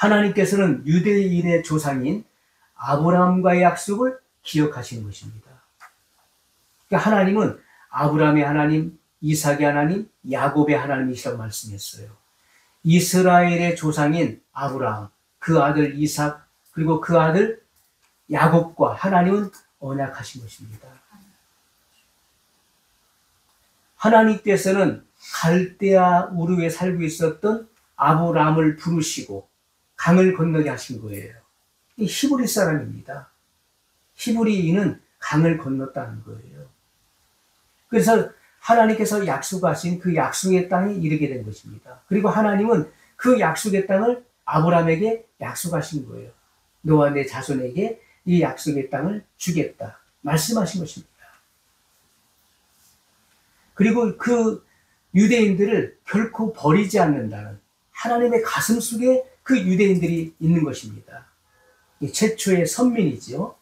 하나님께서는 유대인의 조상인 아브라함과의 약속을 기억하시는 것입니다. 그러니까 하나님은 아브라함의 하나님, 이삭의 하나님, 야곱의 하나님이시라고 말씀했어요. 이스라엘의 조상인 아브라함, 그 아들 이삭, 그리고 그 아들 야곱과 하나님은 언약하신 것입니다. 하나님께서는 갈대아 우르에 살고 있었던 아브라함을 부르시고 강을 건너게 하신 거예요. 히브리 사람입니다. 히브리인은 강을 건넜다는 거예요. 그래서 하나님께서 약속하신 그 약속의 땅에 이르게 된 것입니다. 그리고 하나님은 그 약속의 땅을 아브라함에게 약속하신 거예요. 너와 내 자손에게 이 약속의 땅을 주겠다 말씀하신 것입니다. 그리고 그 유대인들을 결코 버리지 않는다는 하나님의 가슴 속에 그 유대인들이 있는 것입니다. 최초의 선민이죠.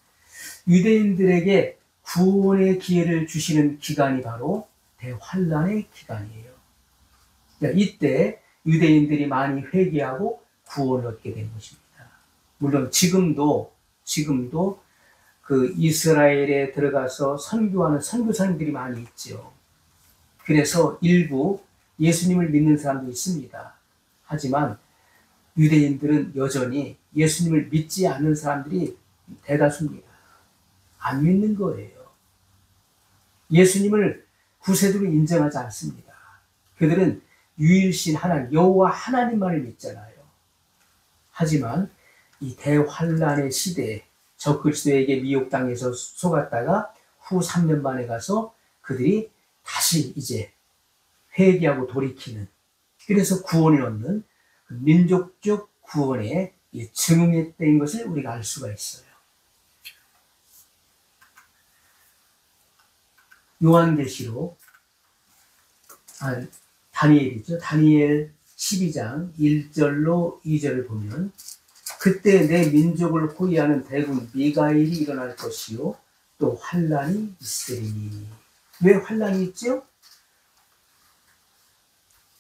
유대인들에게 구원의 기회를 주시는 기간이 바로 대환란의 기간이에요. 이때 유대인들이 많이 회개하고 구원을 얻게 된 것입니다. 물론 지금도 그 이스라엘에 들어가서 선교하는 선교사님들이 많이 있죠. 그래서 일부 예수님을 믿는 사람도 있습니다. 하지만 유대인들은 여전히 예수님을 믿지 않는 사람들이 대다수입니다. 안 믿는 거예요. 예수님을 구세주로 인정하지 않습니다. 그들은 유일신 하나님, 여호와 하나님만을 믿잖아요. 하지만 이 대환란의 시대에 적그리스도에게 미혹당해서 속았다가 후 3년 만에 가서 그들이 다시 이제 회개하고 돌이키는, 그래서 구원을 얻는 민족적 구원의 증응의 때인 것을 우리가 알 수가 있어요. 요한계시록, 다니엘이죠. 다니엘 12장 1절로 2절을 보면, 그때 내 민족을 호위하는 대군 미가엘이 일어날 것이요 또 환란이 있으리니. 왜 환란이 있죠?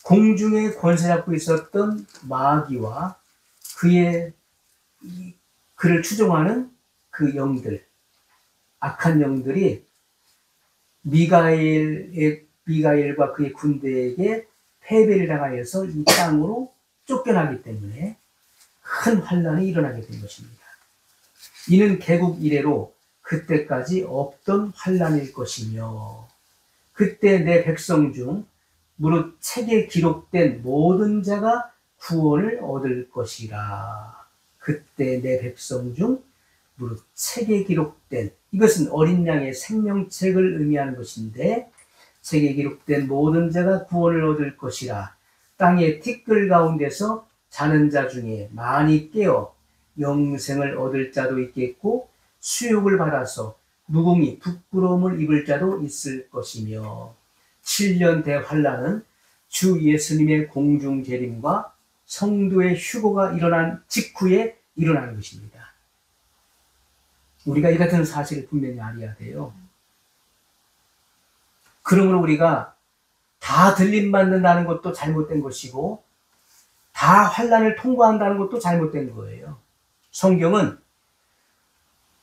공중에 권세 잡고 있었던 마귀와 그를 추종하는 그 영들, 악한 영들이 미가엘과 그의 군대에게 패배를 당하여서 이 땅으로 쫓겨나기 때문에 큰 환란이 일어나게 된 것입니다. 이는 개국 이래로 그때까지 없던 환란일 것이며, 그때 내 백성 중 무릇 책에 기록된 모든 자가 구원을 얻을 것이라. 그때 내 백성 중 무릇 책에 기록된, 이것은 어린 양의 생명책을 의미하는 것인데, 책에 기록된 모든 자가 구원을 얻을 것이라. 땅의 티끌 가운데서 자는 자 중에 많이 깨어 영생을 얻을 자도 있겠고, 수욕을 받아서 무공히 부끄러움을 입을 자도 있을 것이며, 7년 대환란은 주 예수님의 공중 재림과 성도의 휴거가 일어난 직후에 일어나는 것입니다. 우리가 이 같은 사실을 분명히 알아야 돼요. 그러므로 우리가 다 들림받는다는 것도 잘못된 것이고, 다 환란을 통과한다는 것도 잘못된 거예요. 성경은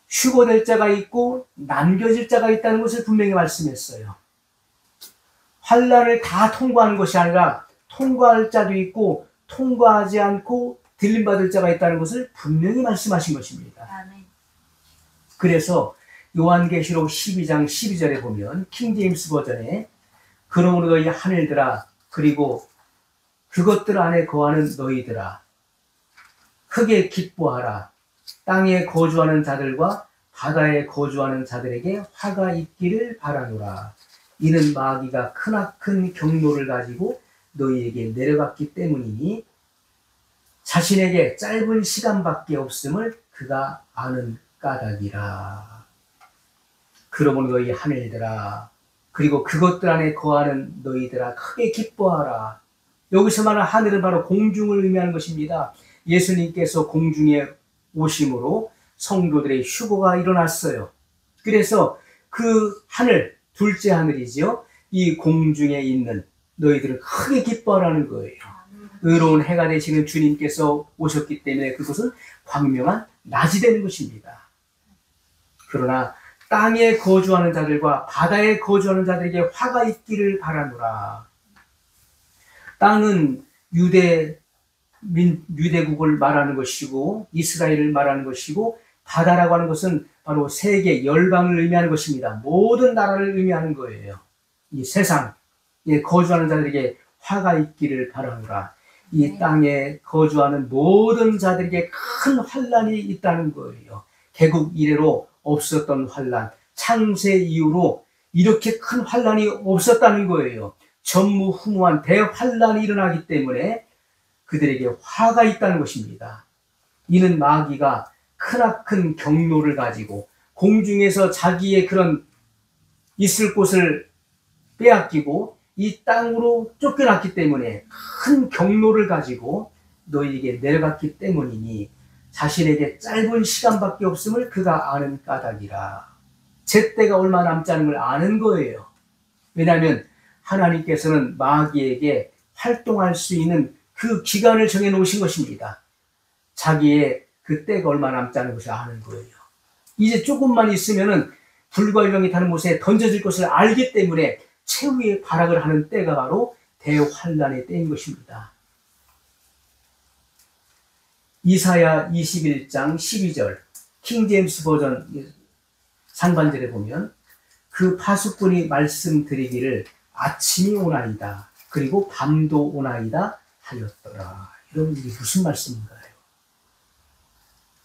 휴거될 자가 있고 남겨질 자가 있다는 것을 분명히 말씀했어요. 환란을 다 통과하는 것이 아니라 통과할 자도 있고 통과하지 않고 들림받을 자가 있다는 것을 분명히 말씀하신 것입니다. 아멘. 그래서 요한계시록 12장 12절에 보면 킹제임스 버전에, 그러므로 너희 하늘들아, 그리고 그것들 안에 거하는 너희들아, 크게 기뻐하라. 땅에 거주하는 자들과 바다에 거주하는 자들에게 화가 있기를 바라노라. 이는 마귀가 크나큰 경노를 가지고 너희에게 내려갔기 때문이니, 자신에게 짧은 시간밖에 없음을 그가 아는 까닭이라. 그러므로 너희 하늘들아, 그리고 그것들 안에 거하는 너희들아, 크게 기뻐하라. 여기서 말하는 하늘은 바로 공중을 의미하는 것입니다. 예수님께서 공중에 오심으로 성도들의 휴거가 일어났어요. 그래서 그 하늘, 둘째 하늘이죠. 이 공중에 있는 너희들은 크게 기뻐하라는 거예요. 의로운 해가 되시는 주님께서 오셨기 때문에 그것은 광명한 낮이 되는 것입니다. 그러나 땅에 거주하는 자들과 바다에 거주하는 자들에게 화가 있기를 바라노라. 땅은 유대국을 말하는 것이고 이스라엘을 말하는 것이고, 바다라고 하는 것은 바로 세계 열방을 의미하는 것입니다. 모든 나라를 의미하는 거예요. 이 세상에 거주하는 자들에게 화가 있기를 바라노라. 이 땅에 거주하는 모든 자들에게 큰 환난이 있다는 거예요. 개국 이래로 없었던 환난, 창세 이후로 이렇게 큰 환난이 없었다는 거예요. 전무후무한 대환난이 일어나기 때문에 그들에게 화가 있다는 것입니다. 이는 마귀가 크나큰 경로를 가지고 공중에서 자기의 그런 있을 곳을 빼앗기고 이 땅으로 쫓겨났기 때문에 큰 경로를 가지고 너희에게 내려갔기 때문이니 자신에게 짧은 시간밖에 없음을 그가 아는 까닭이라. 제때가 얼마 남지 않은 걸 아는 거예요. 왜냐하면 하나님께서는 마귀에게 활동할 수 있는 그 기간을 정해 놓으신 것입니다. 자기의 그 때가 얼마 남지 않은 것을 아는 거예요. 이제 조금만 있으면은 불과 유령이 타는 못에 던져질 것을 알기 때문에 최후의 발악을 하는 때가 바로 대환난의 때인 것입니다. 이사야 21장 12절 킹제임스 버전 상반절에 보면 그 파수꾼이 말씀드리기를 아침이 오나이다 그리고 밤도 오나이다 하였더라. 여러분, 이게 무슨 말씀인가요?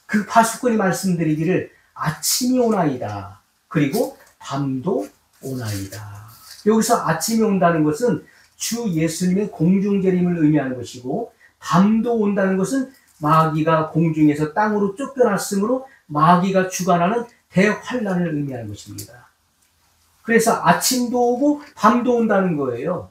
그 파수꾼이 말씀드리기를 아침이 오나이다 그리고 밤도 오나이다. 여기서 아침이 온다는 것은 주 예수님의 공중재림을 의미하는 것이고, 밤도 온다는 것은 마귀가 공중에서 땅으로 쫓겨났으므로 마귀가 주관하는 대환난을 의미하는 것입니다. 그래서 아침도 오고 밤도 온다는 거예요.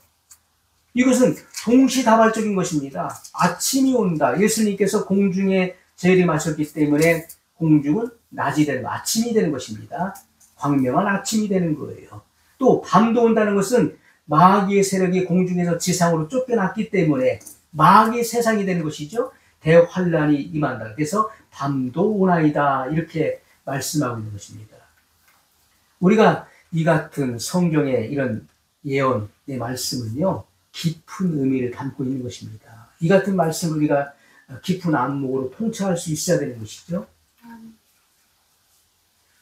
이것은 동시다발적인 것입니다. 아침이 온다. 예수님께서 공중에 재림하셨기 때문에 공중은 낮이 되는, 아침이 되는 것입니다. 광명한 아침이 되는 거예요. 또 밤도 온다는 것은 마귀의 세력이 공중에서 지상으로 쫓겨났기 때문에 마귀의 세상이 되는 것이죠. 대환난이 임한다. 그래서 밤도 오나이다 이렇게 말씀하고 있는 것입니다. 우리가 이 같은 성경의 이런 예언의 말씀은요, 깊은 의미를 담고 있는 것입니다. 이 같은 말씀을 우리가 깊은 안목으로 통찰할 수 있어야 되는 것이죠.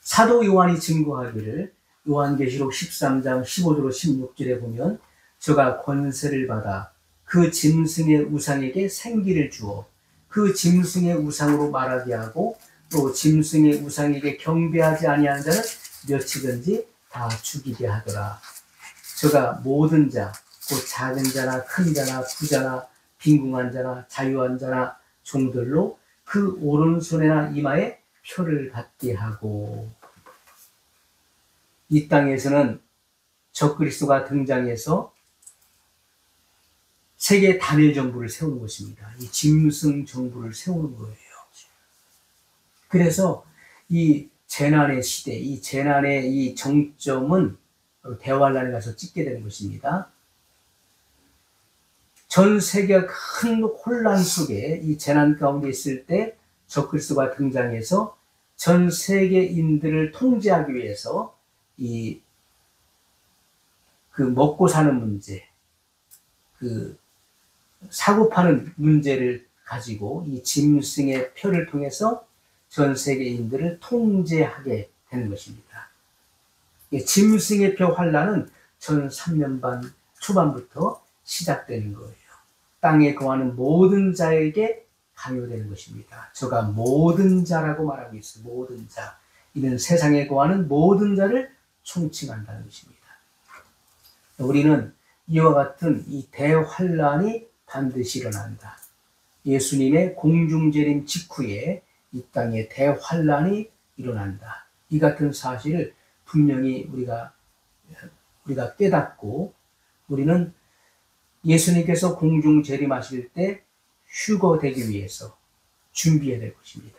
사도 요한이 증거하기를 요한계시록 13장 15절로 16절에 보면 저가 권세를 받아 그 짐승의 우상에게 생기를 주어 그 짐승의 우상으로 말하게 하고 또 짐승의 우상에게 경배하지 아니하는 자는 며칠든지 다 죽이게 하더라. 저가 모든 자, 곧 작은 자나 큰 자나 부자나 빈궁한 자나 자유한 자나 종들로 그 오른손에나 이마에 표를 받게 하고. 이 땅에서는 적그리스도가 등장해서 세계 단일 정부를 세우는 것입니다. 이 짐승 정부를 세우는 거예요. 그래서 이 재난의 시대, 이 재난의 이 정점은 대환란에 가서 찍게 되는 것입니다. 전 세계가 큰 혼란 속에 이 재난 가운데 있을 때 적그리스도가 등장해서 전 세계인들을 통제하기 위해서 그 먹고 사는 문제, 그 사고 파는 문제를 가지고 이 짐승의 표를 통해서 전 세계인들을 통제하게 되는 것입니다. 짐승의 표 환란은 전 3년반 초반부터 시작되는 거예요. 땅에 거하는 모든 자에게 강요되는 것입니다. 저가 모든 자라고 말하고 있어요. 모든 자. 이는 세상에 거하는 모든 자를 총칭한다는 것입니다. 우리는 이와 같은 이 대환란이 반드시 일어난다. 예수님의 공중재림 직후에 이 땅에 대환란이 일어난다. 이 같은 사실을 분명히 우리가 깨닫고 우리는 예수님께서 공중재림하실 때 휴거되기 위해서 준비해야 될 것입니다.